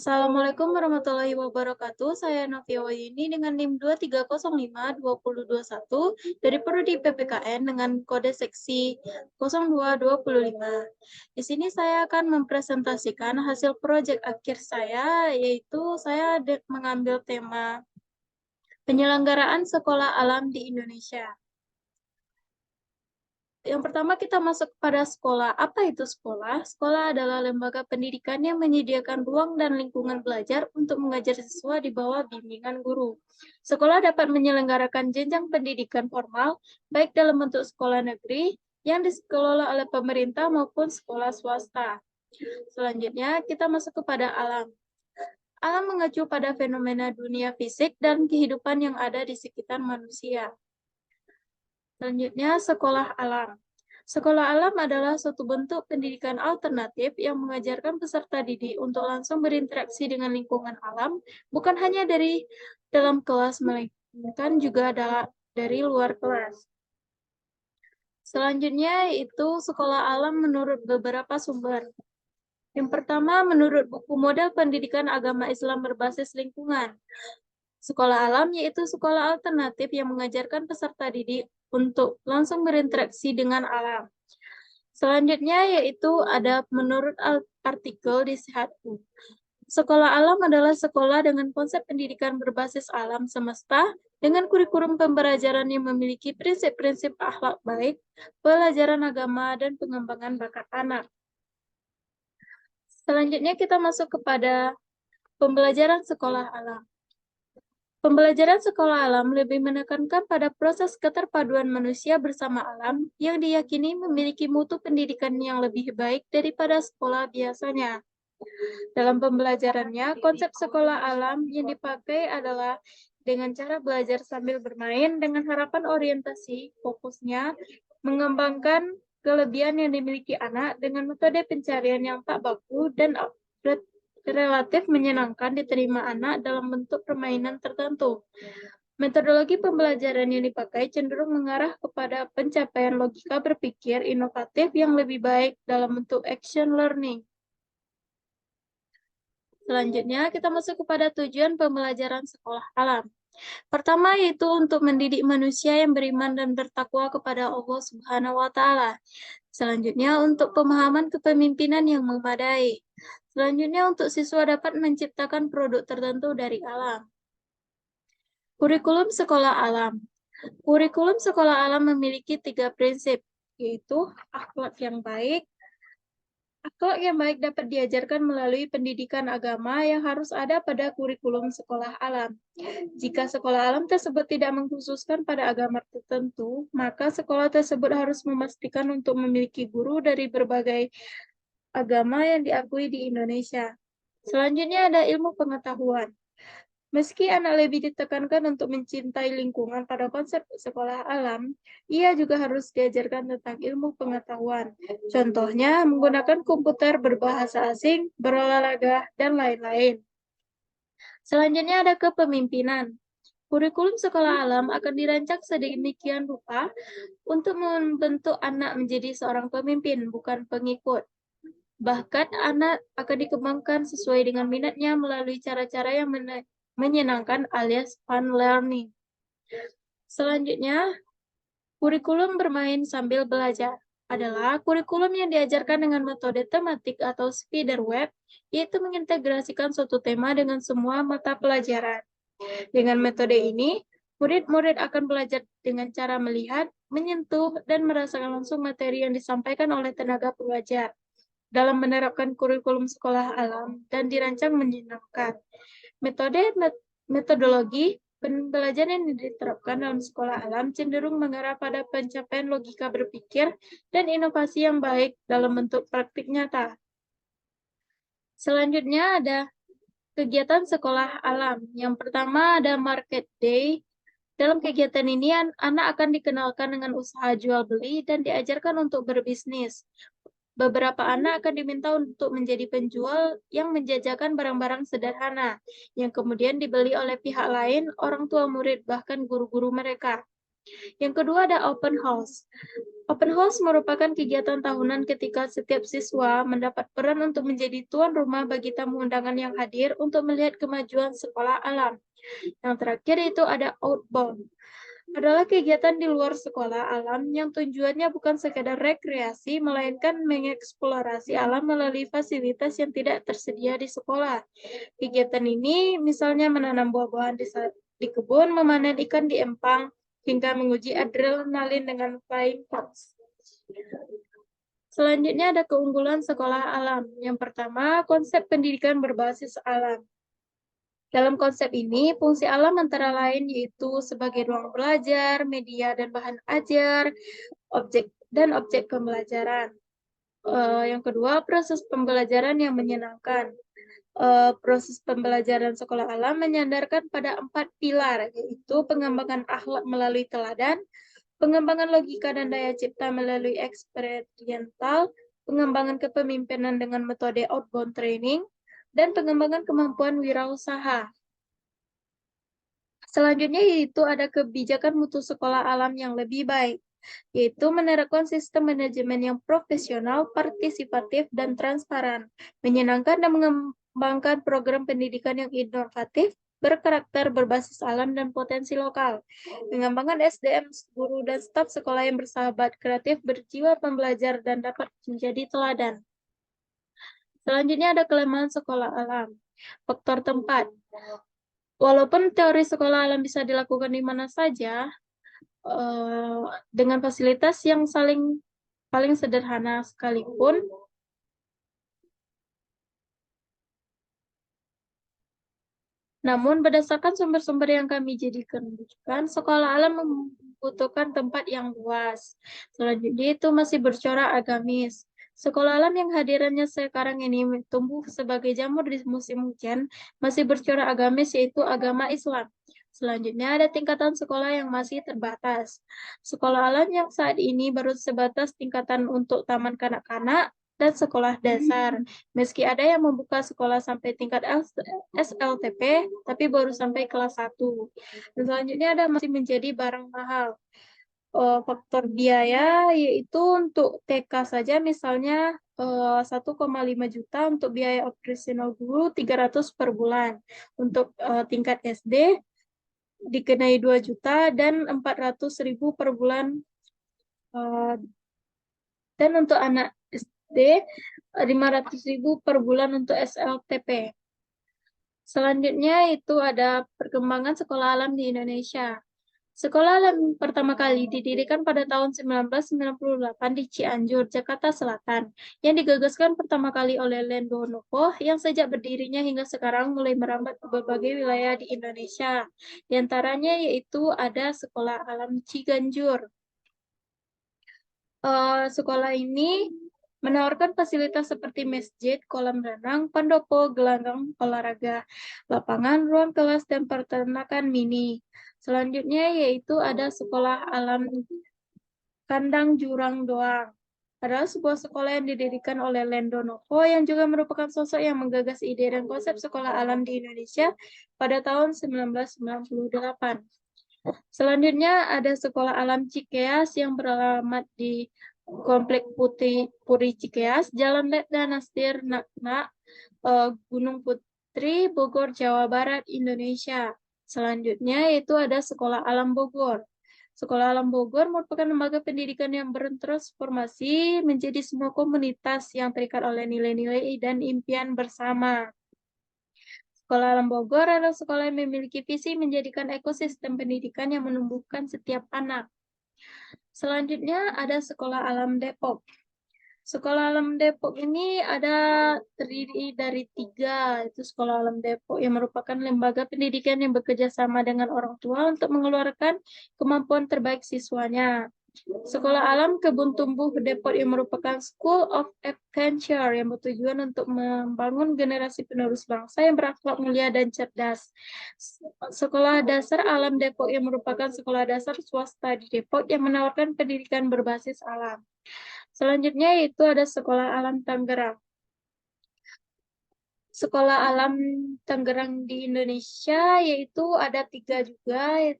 Assalamualaikum warahmatullahi wabarakatuh. Saya Novia Wayuni dengan NIM 23052021 dari Prodi PPKN dengan kode seksi 0225. Di sini saya akan mempresentasikan hasil proyek akhir saya, yaitu saya mengambil tema penyelenggaraan sekolah alam di Indonesia. Yang pertama kita masuk pada sekolah. Apa itu sekolah? Sekolah adalah lembaga pendidikan yang menyediakan ruang dan lingkungan belajar untuk mengajar siswa di bawah bimbingan guru. Sekolah dapat menyelenggarakan jenjang pendidikan formal, baik dalam bentuk sekolah negeri yang dikelola oleh pemerintah maupun sekolah swasta. Selanjutnya kita masuk kepada alam. Alam mengacu pada fenomena dunia fisik dan kehidupan yang ada di sekitar manusia. Selanjutnya, sekolah alam. Sekolah alam adalah suatu bentuk pendidikan alternatif yang mengajarkan peserta didik untuk langsung berinteraksi dengan lingkungan alam, bukan hanya dari dalam kelas, melainkan juga dari luar kelas. Selanjutnya, itu sekolah alam menurut beberapa sumber. Yang pertama, menurut buku model pendidikan agama Islam berbasis lingkungan. Sekolah alam yaitu sekolah alternatif yang mengajarkan peserta didik untuk langsung berinteraksi dengan alam. Selanjutnya yaitu ada menurut artikel di Sehatku. Sekolah alam adalah sekolah dengan konsep pendidikan berbasis alam semesta dengan kurikulum pembelajaran yang memiliki prinsip-prinsip akhlak baik, pelajaran agama, dan pengembangan bakat anak. Selanjutnya kita masuk kepada pembelajaran sekolah alam. Pembelajaran sekolah alam lebih menekankan pada proses keterpaduan manusia bersama alam yang diyakini memiliki mutu pendidikan yang lebih baik daripada sekolah biasanya. Dalam pembelajarannya, konsep sekolah alam yang dipakai adalah dengan cara belajar sambil bermain dengan harapan orientasi fokusnya mengembangkan kelebihan yang dimiliki anak dengan metode pencarian yang tak baku dan relatif menyenangkan diterima anak dalam bentuk permainan tertentu. Metodologi pembelajaran yang dipakai cenderung mengarah kepada pencapaian logika berpikir inovatif yang lebih baik dalam bentuk action learning. Selanjutnya, kita masuk kepada tujuan pembelajaran sekolah alam. Pertama, yaitu untuk mendidik manusia yang beriman dan bertakwa kepada Allah Subhanahu wa Ta'ala. Selanjutnya, untuk pemahaman kepemimpinan yang memadai. Selanjutnya, untuk siswa dapat menciptakan produk tertentu dari alam. Kurikulum sekolah alam. Kurikulum sekolah alam memiliki 3 prinsip, yaitu akhlak yang baik. Akhlak yang baik dapat diajarkan melalui pendidikan agama yang harus ada pada kurikulum sekolah alam. Jika sekolah alam tersebut tidak mengkhususkan pada agama tertentu, maka sekolah tersebut harus memastikan untuk memiliki guru dari berbagai agama yang diakui di Indonesia. Selanjutnya ada ilmu pengetahuan. Meski anak lebih ditekankan untuk mencintai lingkungan pada konsep sekolah alam, ia juga harus diajarkan tentang ilmu pengetahuan. Contohnya, menggunakan komputer berbahasa asing, berolahraga, dan lain-lain. Selanjutnya ada kepemimpinan. Kurikulum sekolah alam akan dirancang sedemikian rupa untuk membentuk anak menjadi seorang pemimpin, bukan pengikut. Bahkan anak akan dikembangkan sesuai dengan minatnya melalui cara-cara yang menyenangkan alias fun learning. Selanjutnya, kurikulum bermain sambil belajar adalah kurikulum yang diajarkan dengan metode tematik atau spider web, yaitu mengintegrasikan suatu tema dengan semua mata pelajaran. Dengan metode ini, murid-murid akan belajar dengan cara melihat, menyentuh, dan merasakan langsung materi yang disampaikan oleh tenaga pengajar dalam menerapkan kurikulum sekolah alam dan dirancang menyenangkan. Metodologi pembelajaran yang diterapkan dalam sekolah alam cenderung mengarah pada pencapaian logika berpikir dan inovasi yang baik dalam bentuk praktik nyata. Selanjutnya ada kegiatan sekolah alam. Yang pertama ada Market Day. Dalam kegiatan ini, anak akan dikenalkan dengan usaha jual beli dan diajarkan untuk berbisnis. Beberapa anak akan diminta untuk menjadi penjual yang menjajakan barang-barang sederhana, yang kemudian dibeli oleh pihak lain, orang tua murid, bahkan guru-guru mereka. Yang kedua ada open house. Open house merupakan kegiatan tahunan ketika setiap siswa mendapat peran untuk menjadi tuan rumah bagi tamu undangan yang hadir untuk melihat kemajuan sekolah alam. Yang terakhir itu ada outbound. Adalah kegiatan di luar sekolah alam yang tujuannya bukan sekadar rekreasi, melainkan mengeksplorasi alam melalui fasilitas yang tidak tersedia di sekolah. Kegiatan ini misalnya menanam buah-buahan di kebun, memanen ikan di empang, hingga menguji adrenalin dengan flying fox. Selanjutnya ada keunggulan sekolah alam. Yang pertama, konsep pendidikan berbasis alam. Dalam konsep ini, fungsi alam antara lain yaitu sebagai ruang belajar, media dan bahan ajar, objek pembelajaran. Yang kedua, proses pembelajaran yang menyenangkan. Proses pembelajaran sekolah alam menyandarkan pada 4 pilar, yaitu pengembangan akhlak melalui teladan, pengembangan logika dan daya cipta melalui eksperimental, pengembangan kepemimpinan dengan metode outbound training, dan pengembangan kemampuan wirausaha. Selanjutnya yaitu ada kebijakan mutu sekolah alam yang lebih baik, yaitu menerapkan sistem manajemen yang profesional, partisipatif, dan transparan, menyenangkan dan mengembangkan program pendidikan yang inovatif, berkarakter berbasis alam dan potensi lokal, mengembangkan SDM guru dan staf sekolah yang bersahabat, kreatif, berjiwa pembelajar, dan dapat menjadi teladan. Selanjutnya ada kelemahan sekolah alam. Faktor tempat. Walaupun teori sekolah alam bisa dilakukan di mana saja, dengan fasilitas yang paling sederhana sekalipun, namun berdasarkan sumber-sumber yang kami jadikan rujukan, sekolah alam membutuhkan tempat yang luas. Selanjutnya itu masih bercorak agamis. Sekolah alam yang hadirannya sekarang ini tumbuh sebagai jamur di musim hujan, masih bercorak agamis yaitu agama Islam. Selanjutnya ada tingkatan sekolah yang masih terbatas. Sekolah alam yang saat ini baru sebatas tingkatan untuk taman kanak-kanak dan sekolah dasar. Meski ada yang membuka sekolah sampai tingkat SLTP, tapi baru sampai kelas 1. Dan selanjutnya ada masih menjadi barang mahal. Faktor biaya yaitu untuk TK saja misalnya 1,5 juta untuk biaya operasional guru 300 per bulan. Untuk tingkat SD dikenai 2 juta dan 400.000 per bulan. Dan untuk anak SD 500.000 per bulan untuk SLTP. Selanjutnya itu ada perkembangan sekolah alam di Indonesia. Sekolah alam pertama kali didirikan pada tahun 1998 di Cianjur, Jakarta Selatan, yang digagaskan pertama kali oleh Lendo Novo, yang sejak berdirinya hingga sekarang mulai merambat ke berbagai wilayah di Indonesia. Di antaranya yaitu ada Sekolah Alam Ciganjur. Sekolah ini menawarkan fasilitas seperti masjid, kolam renang, pendopo, gelanggang olahraga, lapangan, ruang kelas, dan peternakan mini. Selanjutnya yaitu ada Sekolah Alam Kandang Jurang Doang. Adalah sebuah sekolah yang didirikan oleh Lendo Novo yang juga merupakan sosok yang menggagas ide dan konsep sekolah alam di Indonesia pada tahun 1998. Selanjutnya ada Sekolah Alam Cikeas yang beralamat di Komplek Puri Cikeas, Jalan Letda Nastir Nakna, Gunung Putri, Bogor, Jawa Barat, Indonesia. Selanjutnya itu ada Sekolah Alam Bogor. Sekolah Alam Bogor merupakan lembaga pendidikan yang bertransformasi menjadi sebuah komunitas yang terikat oleh nilai-nilai dan impian bersama. Sekolah Alam Bogor adalah sekolah yang memiliki visi menjadikan ekosistem pendidikan yang menumbuhkan setiap anak. Selanjutnya ada Sekolah Alam Depok. Sekolah Alam Depok ini terdiri dari 3, itu Sekolah Alam Depok yang merupakan lembaga pendidikan yang bekerja sama dengan orang tua untuk mengeluarkan kemampuan terbaik siswanya. Sekolah Alam Kebun Tumbuh Depok yang merupakan School of Adventure yang bertujuan untuk membangun generasi penerus bangsa yang berakhlak mulia dan cerdas. Sekolah Dasar Alam Depok yang merupakan sekolah dasar swasta di Depok yang menawarkan pendidikan berbasis alam. Selanjutnya itu ada Sekolah Alam Tangerang. Sekolah Alam Tangerang di Indonesia yaitu ada 3 juga,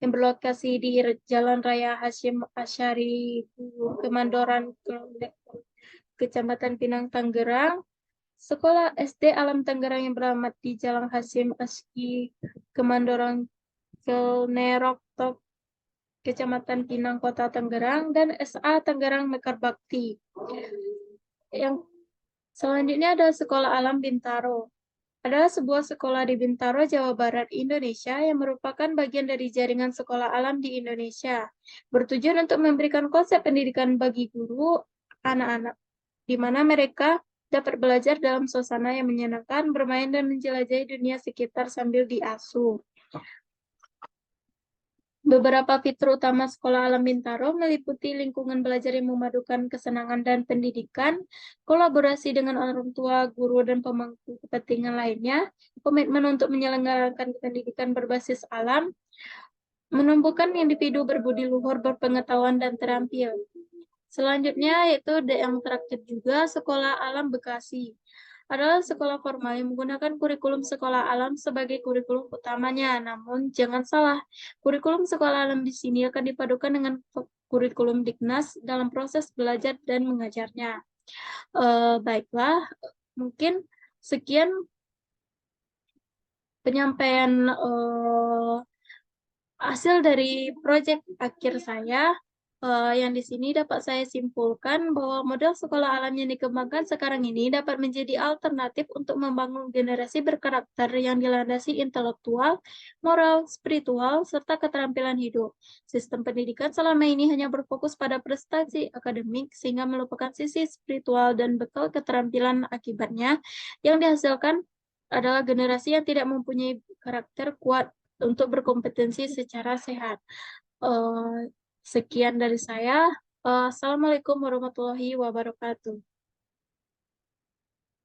yang berlokasi di Jalan Raya Hasyim Asyari, Kemandoran, Kecamatan Pinang, Tangerang. Sekolah SD Alam Tangerang yang beralamat di Jalan Hasyim Asyari, Kemandoran, Kelnerok, Kecamatan Pinang, Kota Tangerang, dan SA Tangerang Mekar Bakti. Yang selanjutnya adalah Sekolah Alam Bintaro. Adalah sebuah sekolah di Bintaro, Jawa Barat, Indonesia yang merupakan bagian dari jaringan sekolah alam di Indonesia. Bertujuan untuk memberikan konsep pendidikan bagi guru anak-anak, di mana mereka dapat belajar dalam suasana yang menyenangkan, bermain dan menjelajahi dunia sekitar sambil diasuh. Beberapa fitur utama Sekolah Alam Bintaro meliputi lingkungan belajar yang memadukan kesenangan dan pendidikan, kolaborasi dengan orang tua, guru, dan pemangku kepentingan lainnya, komitmen untuk menyelenggarakan pendidikan berbasis alam, menumbuhkan individu berbudi luhur, berpengetahuan, dan terampil. Selanjutnya yaitu yang terakhir juga Sekolah Alam Bekasi. Adalah sekolah formal yang menggunakan kurikulum sekolah alam sebagai kurikulum utamanya. Namun jangan salah, kurikulum sekolah alam di sini akan dipadukan dengan kurikulum Dignas dalam proses belajar dan mengajarnya. Baiklah, mungkin sekian penyampaian hasil dari proyek akhir saya. Yang di sini dapat saya simpulkan bahwa model sekolah alam yang dikembangkan sekarang ini dapat menjadi alternatif untuk membangun generasi berkarakter yang dilandasi intelektual, moral, spiritual, serta keterampilan hidup. Sistem pendidikan selama ini hanya berfokus pada prestasi akademik sehingga melupakan sisi spiritual dan bekal keterampilan. Akibatnya yang dihasilkan adalah generasi yang tidak mempunyai karakter kuat untuk berkompetensi secara sehat. Sekian dari saya. Assalamualaikum warahmatullahi wabarakatuh.